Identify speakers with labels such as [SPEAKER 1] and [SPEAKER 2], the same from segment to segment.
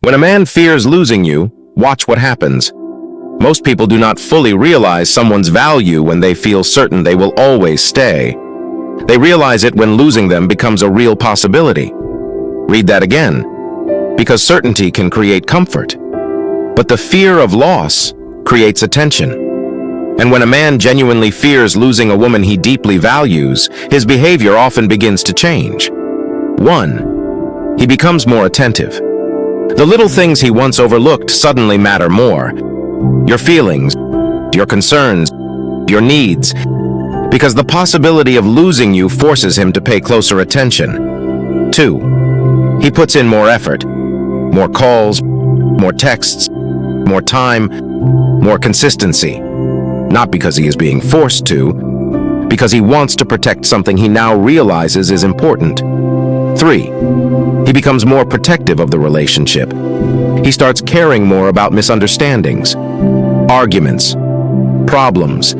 [SPEAKER 1] When a man fears losing you, watch what happens. Most people do not fully realize someone's value when they feel certain they will always stay. They realize it when losing them becomes a real possibility. Read that again. Because certainty can create comfort. But the fear of loss creates attention. And when a man genuinely fears losing a woman he deeply values, his behavior often begins to change. 1. He becomes more attentive. The little things he once overlooked suddenly matter more. Your feelings, your concerns, your needs, because the possibility of losing you forces him to pay closer attention. 2. He puts in more effort, more calls, more texts, more time, more consistency. Not because he is being forced to, because he wants to protect something he now realizes is important. 3. He becomes more protective of the relationship. He starts caring more about misunderstandings, arguments, problems,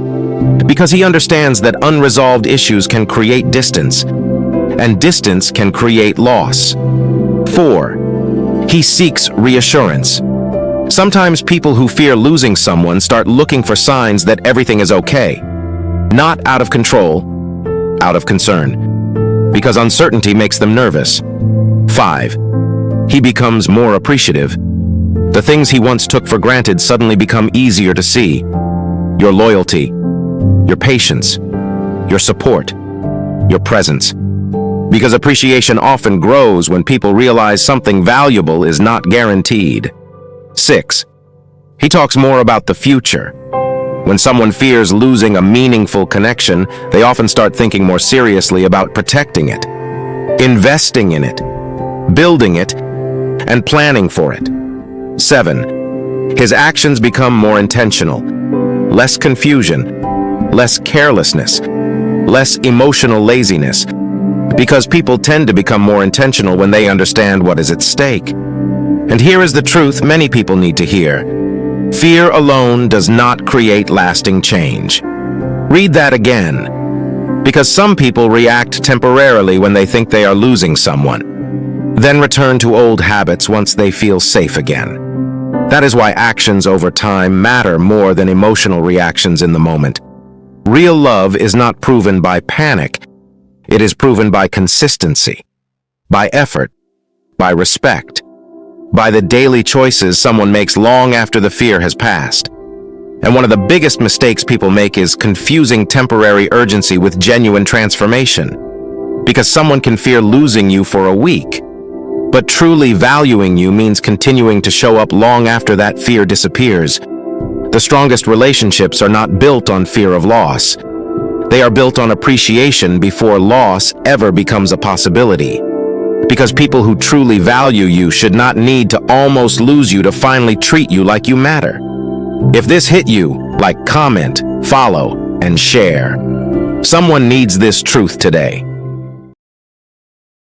[SPEAKER 1] because he understands that unresolved issues can create distance, and distance can create loss. 4. He seeks reassurance. Sometimes people who fear losing someone start looking for signs that everything is okay. Not out of control, out of concern, because uncertainty makes them nervous. 5. He becomes more appreciative. The things he once took for granted suddenly become easier to see. Your loyalty, your patience, your support, your presence. Because appreciation often grows when people realize something valuable is not guaranteed. 6. He talks more about the future. When someone fears losing a meaningful connection, they often start thinking more seriously about protecting it, investing in it, building it, and planning for it. 7. His actions become more intentional. Less confusion, less carelessness, less emotional laziness, because people tend to become more intentional when they understand what is at stake. And here is the truth many people need to hear. Fear alone does not create lasting change. Read that again. Because some people react temporarily when they think they are losing someone, then return to old habits once they feel safe again. That is why actions over time matter more than emotional reactions in the moment. Real love is not proven by panic. It is proven by consistency, by effort, by respect, by the daily choices someone makes long after the fear has passed. And one of the biggest mistakes people make is confusing temporary urgency with genuine transformation. Because someone can fear losing you for a week, but truly valuing you means continuing to show up long after that fear disappears. The strongest relationships are not built on fear of loss. They are built on appreciation before loss ever becomes a possibility. Because people who truly value you should not need to almost lose you to finally treat you like you matter. If this hit you, like, comment, follow, and share. Someone needs this truth today.